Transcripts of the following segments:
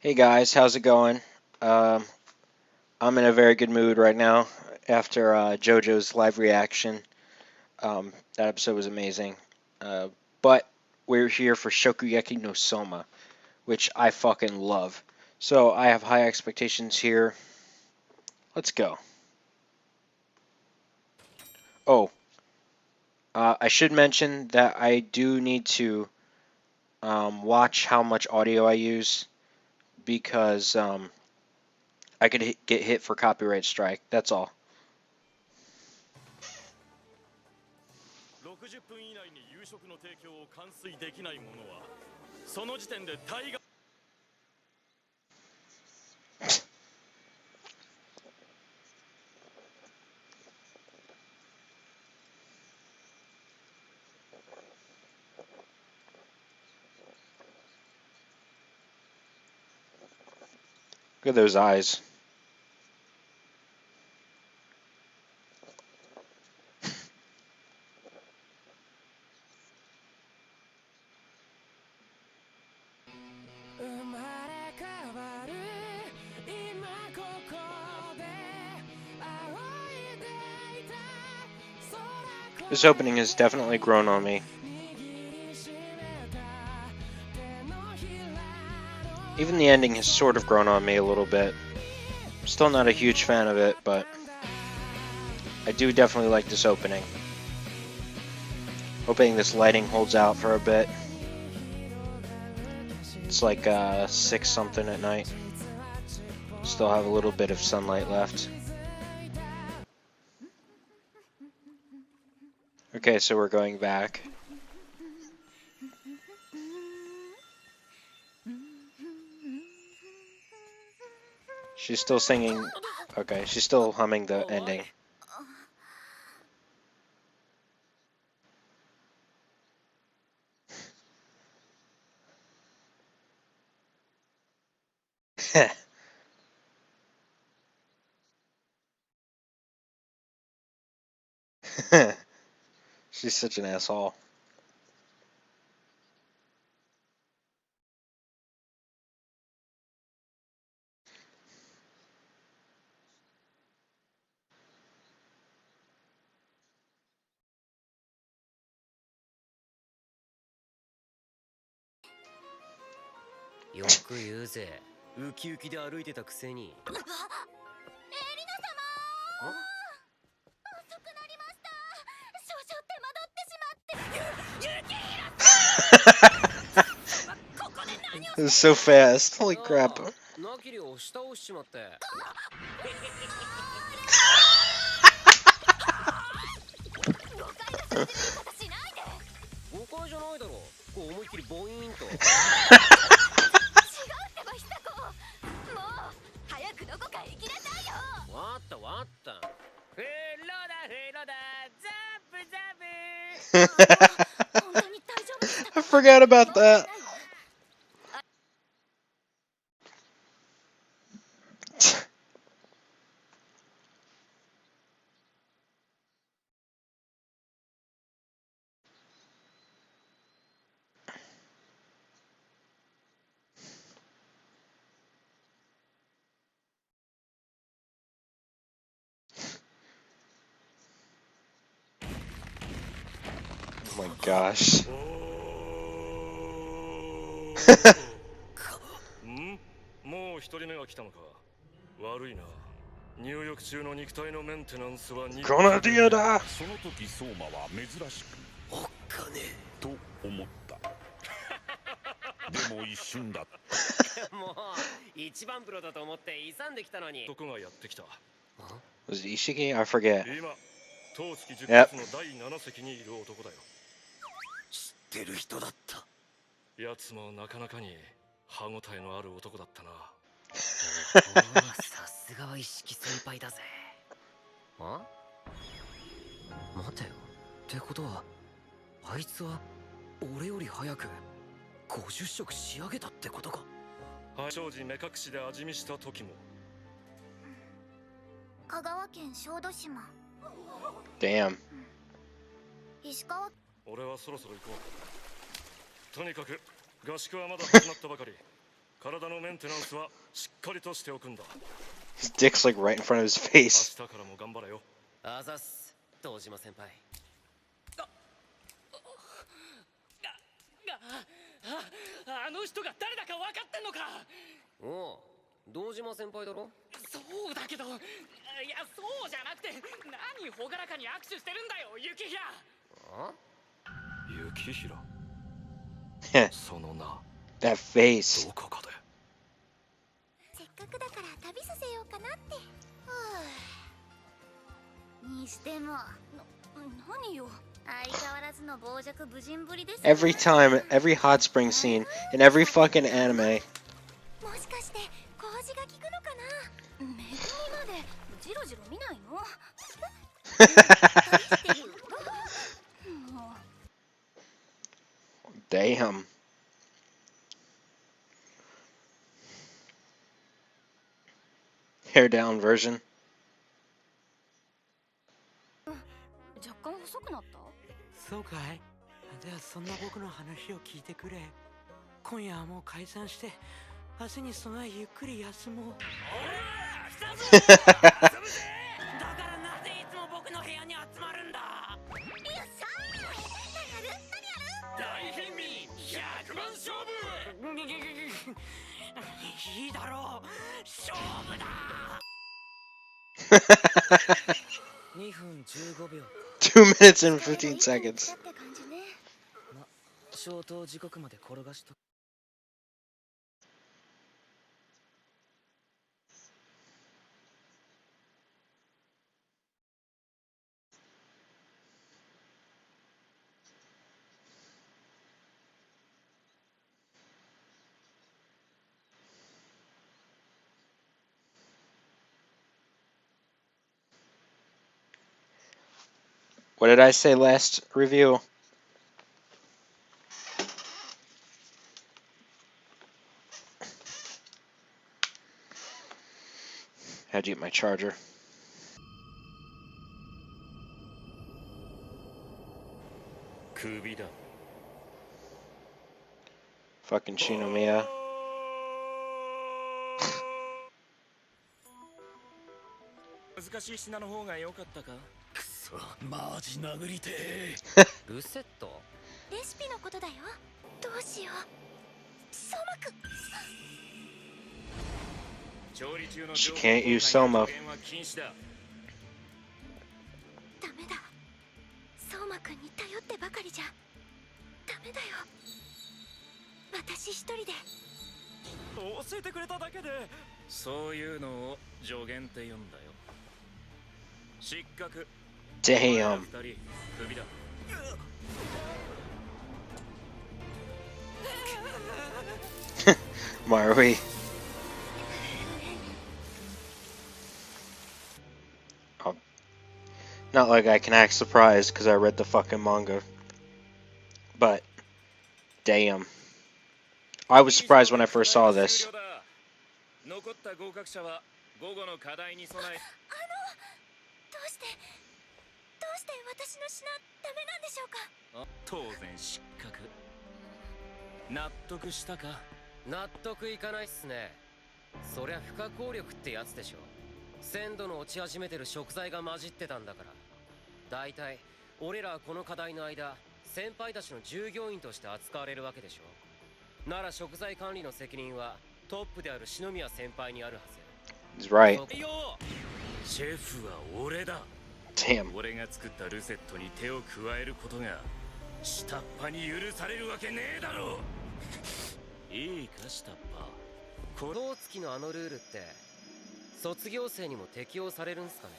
Hey guys, how's it going? Um, I'm in a very good mood right now after JoJo's live reaction. That episode was amazing. Uh, but we're here for Shokugeki no Soma, which I fucking love. So I have high expectations here. Let's go. Oh, I should mention that I do need to watch how much audio I use because I could get hit for copyright strike. That's all. Look at those eyes. This opening has definitely grown on me. Even the ending has sort of grown on me a little bit. Still not a huge fan of it, but I do definitely like this opening. Hoping this lighting holds out for a bit. It's like 6 something at night. Still have a little bit of sunlight left. Okay, so we're going back. She's still singing. Okay, she's still humming the ending. She's such an asshole. It was so fast. Holy crap. I forgot about that. Oh my gosh. Grenadierだ! その時相馬は珍しくおっかねえと思ったでも一瞬だもう一番プロだと思って勇んできたのに男がやってきた Was it Ishiki? I forget. 今当月10 Yep. 月の第7席にいる男だよ知ってる人だった奴もなかなかに歯応えのある男だったなさすがは一色先輩だぜあ待てよってことはあいつは俺より早く50食仕上げたってことか長寿目隠しで味見した時も香川県小豆島 Damn. 石川俺はそろそろ行こうとにかく合宿はまだ始まったばかり体のメンテナンスはしっかりとしておくんだ。 His dick's like right in front of his face. 明日からも頑張れよ。あざっす、堂島先輩。あの人が誰だか分かってんのか。おう、堂島先輩だろ。そうだけど、いやそうじゃなくて、何朗らかに握手してるんだよ、雪平。あ？雪平。 Heh, その名 that face. どこかで。せっかくだから旅させようかなって。にしても何よ、相変わらずの傍若無人ぶりですね。 Every time, every hot spring scene in every fucking anime. もしかして麹が効くのかな。めぐみまでジロジロ見ないの。旅してる。もう Damn. Hair down version. 若干細くなった。そうかい。じゃあそんな僕の話を聞いてくれ。今夜はもう解散して明日に備えゆっくり休もう。だからなぜいつも僕の部屋に集まるんだ。よっしゃー。何やる大貧民100万勝負。いいだろう。勝負だ。2分15秒。2 minutes and 15 seconds. って感じね。ま、消灯時刻まで転がしと。What did I say last review? How'd you get my charger? Kubida. Fucking Shinomiya. 難しい品の方が良かったか。くそ、マジ殴りてルセット。レシピのことだよ。どうしよう。相馬くん。調理中の She can't use Souma. ダメだ。相馬くんに頼ってばかりじゃダメだよ。私一人で。教えてくれただけで。そういうのを助言って言うんだよ。失格。 Damn. 二人クビだ。 Marui. Oh. Not like I can act surprised because I read the fucking manga. But, damn. I was surprised when I first saw this. 残った合格者は午後の課題に備え。どうして私の品ダメなんでしょうか。当然失格。納得したか。納得いかないっすね。そりゃ不可抗力ってやつでしょ。鮮度の落ち始めてる食材が混じってたんだから。だいたい俺らはこの課題の間、先輩たちの従業員として扱われるわけでしょ。なら食材管理の責任はトップである篠宮先輩にあるはず。 He's right. よシェフは俺だ。 Damn. 俺が作ったルセットに手を加えることが下っ端に許されるわけねえだろう。いいか下っ端。これ当月のあのルールって卒業生にも適用されるんすかね。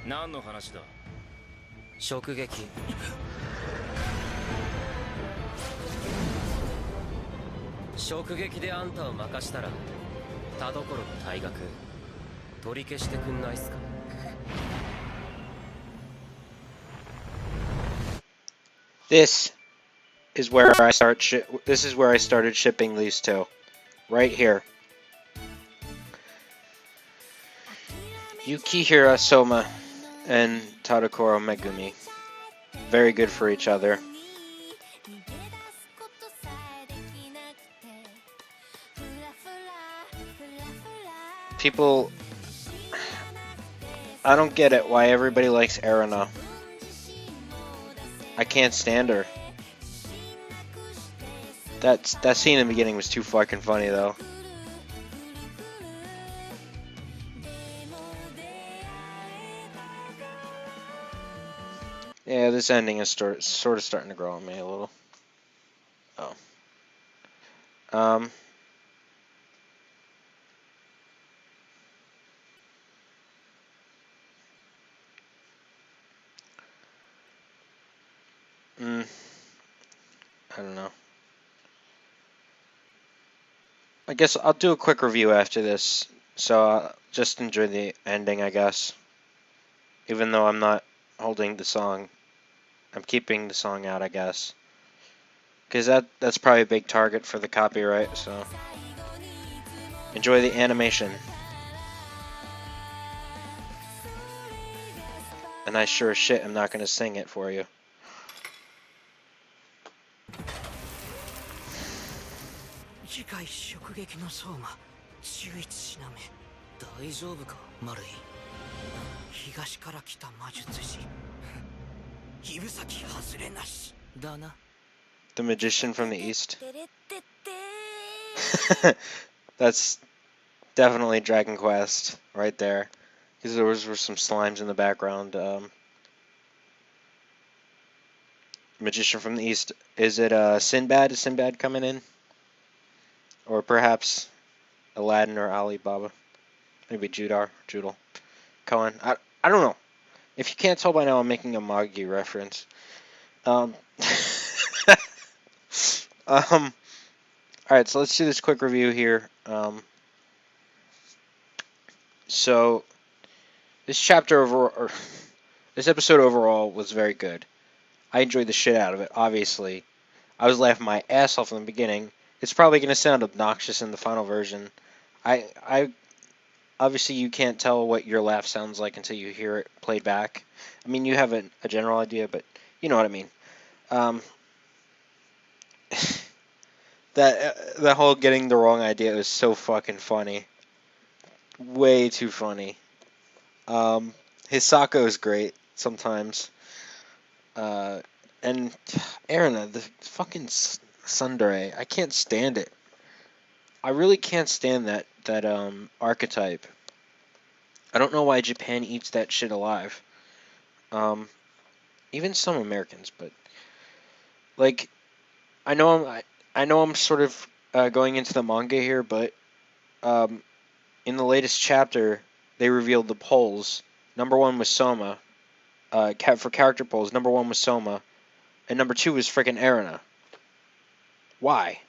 何の話だ。食撃。食撃であんたを任したら田所の退学取り消してくんないっすか。This is where I this is where I started shipping these two. Right here. Yukihira Souma and Tadakoro Megumi. Very good for each other. People, I don't get it why everybody likes Erina. I can't stand her. That scene in the beginning was too fucking funny though. Yeah, this ending is sort of starting to grow on me a little. Oh. Um. I don't know. I guess I'll do a quick review after this. So just enjoy the ending, I guess. Even though I'm not holding the song, I'm keeping the song out, I guess. Because that's probably a big target for the copyright, so. Enjoy the animation. And I sure as shit am not going to sing it for you. 次回直撃の相馬11品目大丈夫かマルイ東から来た魔術師指先外れなしだな The Magician from the East. てれってって That's definitely Dragon Quest right there. Because there were some slimes in the background. Magician from the East. Is it Sinbad? Is Sinbad coming in? Or perhaps Aladdin or Alibaba? Maybe Judal. Cohen. I don't know. If you can't tell by now, I'm making a Magi reference. Alright, so let's do this quick review here. So this episode overall was very good. I enjoyed the shit out of it, obviously. I was laughing my ass off in the beginning. It's probably going to sound obnoxious in the final version. I obviously you can't tell what your laugh sounds like until you hear it played back. I mean, you have a general idea, but you know what I mean. That whole getting the wrong idea was so fucking funny. Way too funny. Hisako is great sometimes. And Erina, the fucking tsundere, I can't stand it. I really can't stand that archetype. I don't know why Japan eats that shit alive. Even some Americans, but like I know I'm sort of going into the manga here, but in the latest chapter they revealed the polls. Number 1 was Souma. For character polls, number 1 was Souma, and number 2 was freaking Erina. Why?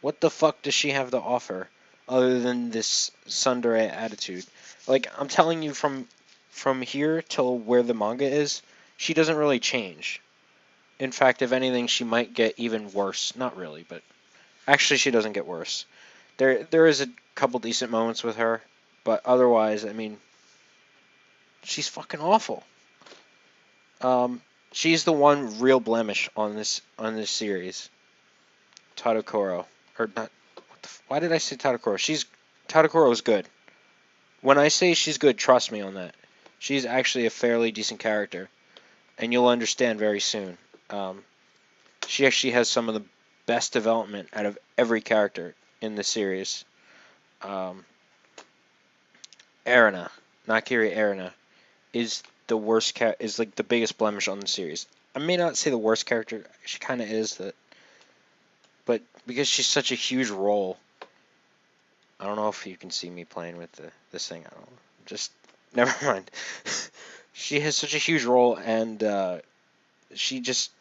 What the fuck does she have to offer other than this tsundere attitude? Like, I'm telling you, from here till where the manga is, she doesn't really change. In fact, if anything, she might get even worse. Not really, but actually she doesn't get worse. There is a couple decent moments with her, but otherwise, I mean, she's fucking awful. She's the one real blemish on this series. Tadokoro. Or not. Why did I say Tadokoro? Tadokoro is good. When I say she's good, trust me on that. She's actually a fairly decent character, and you'll understand very soon. She actually has some of the best development out of every character in the series. Erina, Nakiri Erina, is the worst is like the biggest blemish on the series. I may not say the worst character. She kind of is that. But because she's such a huge role, I don't know if you can see me playing with this thing. I don't know. Just never mind. She has such a huge role, and she just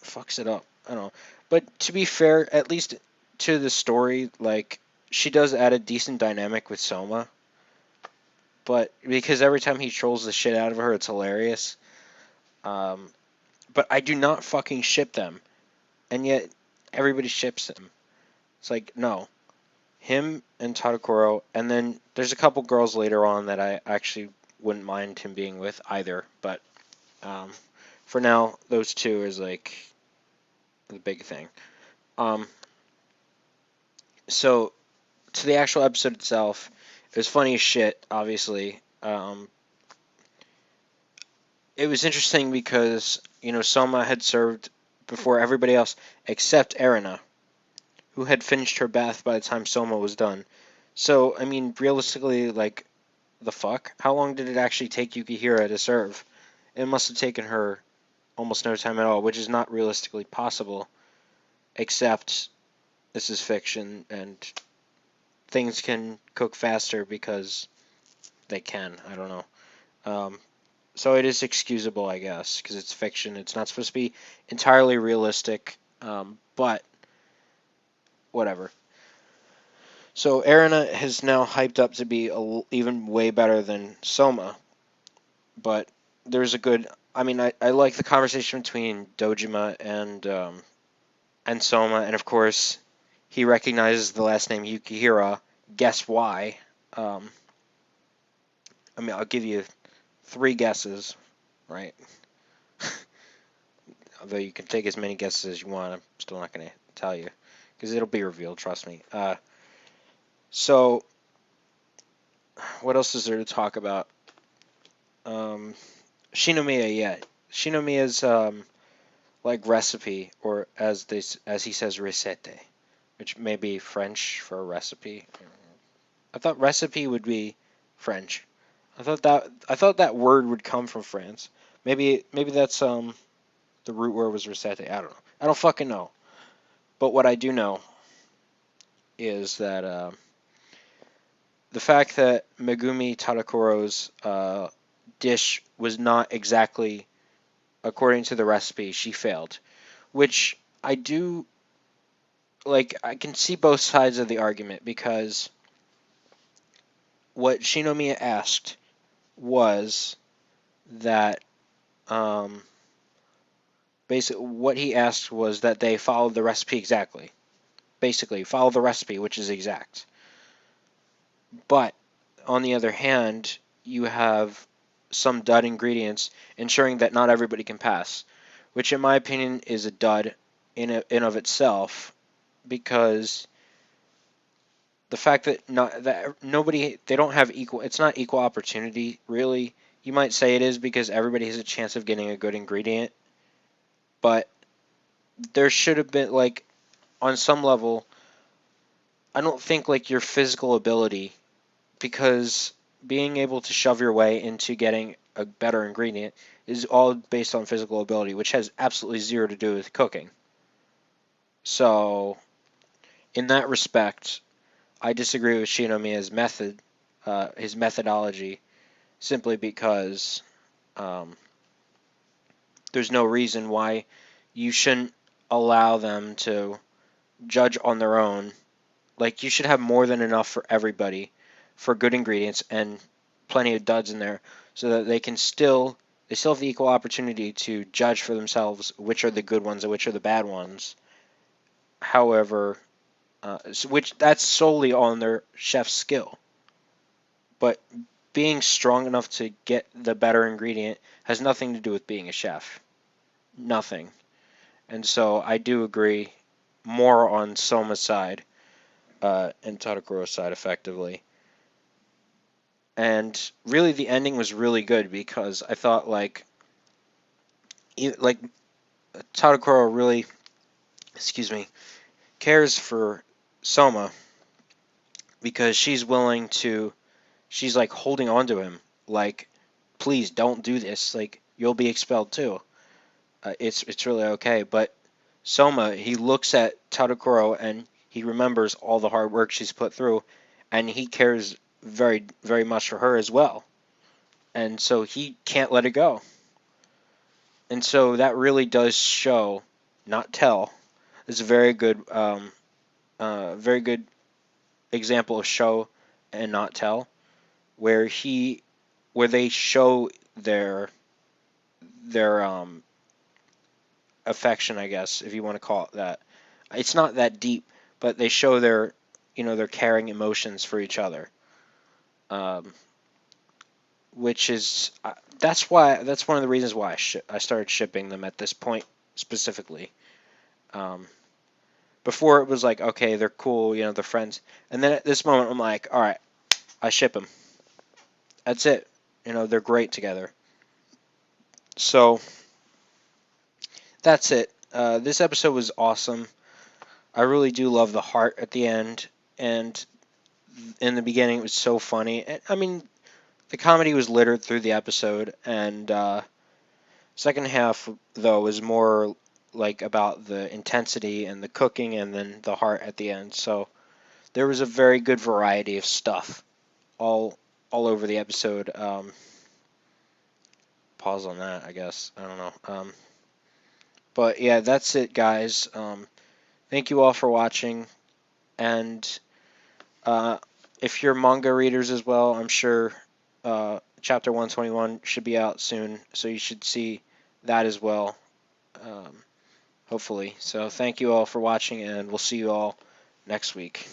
fucks it up. I don't know. But to be fair, at least to the story, like she does add a decent dynamic with Souma. But because every time he trolls the shit out of her, it's hilarious. But I do not fucking ship them, and yet everybody ships him. It's like, no. Him and Tadokoro, and then there's a couple girls later on that I actually wouldn't mind him being with either, but for now, those two is like the big thing. So, to the actual episode itself, It was funny as shit, obviously. It was interesting because, Soma had served before everybody else except Erina, who had finished her bath by the time Soma was done. So, I mean, realistically, like, the fuck? How long did it actually take Yukihira to serve? It must have taken her almost no time at all, which is not realistically possible, except this is fiction and things can cook faster because they can. I don't know. So it is excusable, I guess, because it's fiction. It's not supposed to be entirely realistic, but whatever. So Erina has now hyped up to be even way better than Soma, but there's a good. I mean, I like the conversation between Dojima and Soma, and of course, he recognizes the last name Yukihira. Guess why? Um, I mean, I'll give you 3 guesses, right? Although you can take as many guesses as you want, I'm still not going to tell you because it'll be revealed. Trust me. So, what else is there to talk about? Shinomiya, yeah, Shinomiya's like recipe, or as he says, recette, which may be French for recipe. I thought recipe would be French. I thought that word would come from France. Maybe that's the root word was recette. I don't know. I don't fucking know. But what I do know is that the fact that Megumi Tadakuro's dish was not exactly according to the recipe, she failed. Which I do like. I can see both sides of the argument because what Shinomiya asked was that basically what he asked was that they follow the recipe exactly. Basically, follow the recipe, which is exact. But on the other hand, you have some dud ingredients, ensuring that not everybody can pass, which in my opinion is a dud in of itself, because the fact that not that nobody they don't have equal it's not equal opportunity really. You might say it is because everybody has a chance of getting a good ingredient, but there should have been like on some level. I don't think like your physical ability, because being able to shove your way into getting a better ingredient is all based on physical ability, which has absolutely zero to do with cooking. So, in that respect, I disagree with Shinomiya's method, his methodology, simply because um, there's no reason why you shouldn't allow them to judge on their own. Like, you should have more than enough for everybody for good ingredients and plenty of duds in there so that they still have the equal opportunity to judge for themselves which are the good ones and which are the bad ones. However, which that's solely on their chef's skill. But being strong enough to get the better ingredient has nothing to do with being a chef. Nothing. And so I do agree more on Soma's side and Tadakuro's side effectively. And really, the ending was really good because I thought like Tadakuro really, excuse me, cares for Soma because she's like holding on to him, like, please don't do this, like you'll be expelled too. It's really okay, but Soma, he looks at Tadakuro and he remembers all the hard work she's put through, and he cares very very much for her as well, and so he can't let it go. And so that really does show, not tell. It's a very good example of show and not tell, where they show their affection, I guess, if you want to call it that. It's not that deep, but they show their caring emotions for each other. Um, which is that's one of the reasons why I started shipping them at this point specifically. Um, Before it was like, okay, they're cool, they're friends, and then at this moment I'm like, all right, I ship them. That's it. They're great together. So that's it. This episode was awesome. I really do love the heart at the end, and in the beginning it was so funny. I mean, the comedy was littered through the episode, and second half though was more like about the intensity and the cooking, and then the heart at the end. So there was a very good variety of stuff all over the episode. Pause on that, I guess. I don't know. But yeah, that's it, guys. Thank you all for watching, and uh, if you're manga readers as well, I'm sure chapter 121 should be out soon, so you should see that as well, hopefully. So thank you all for watching, and we'll see you all next week.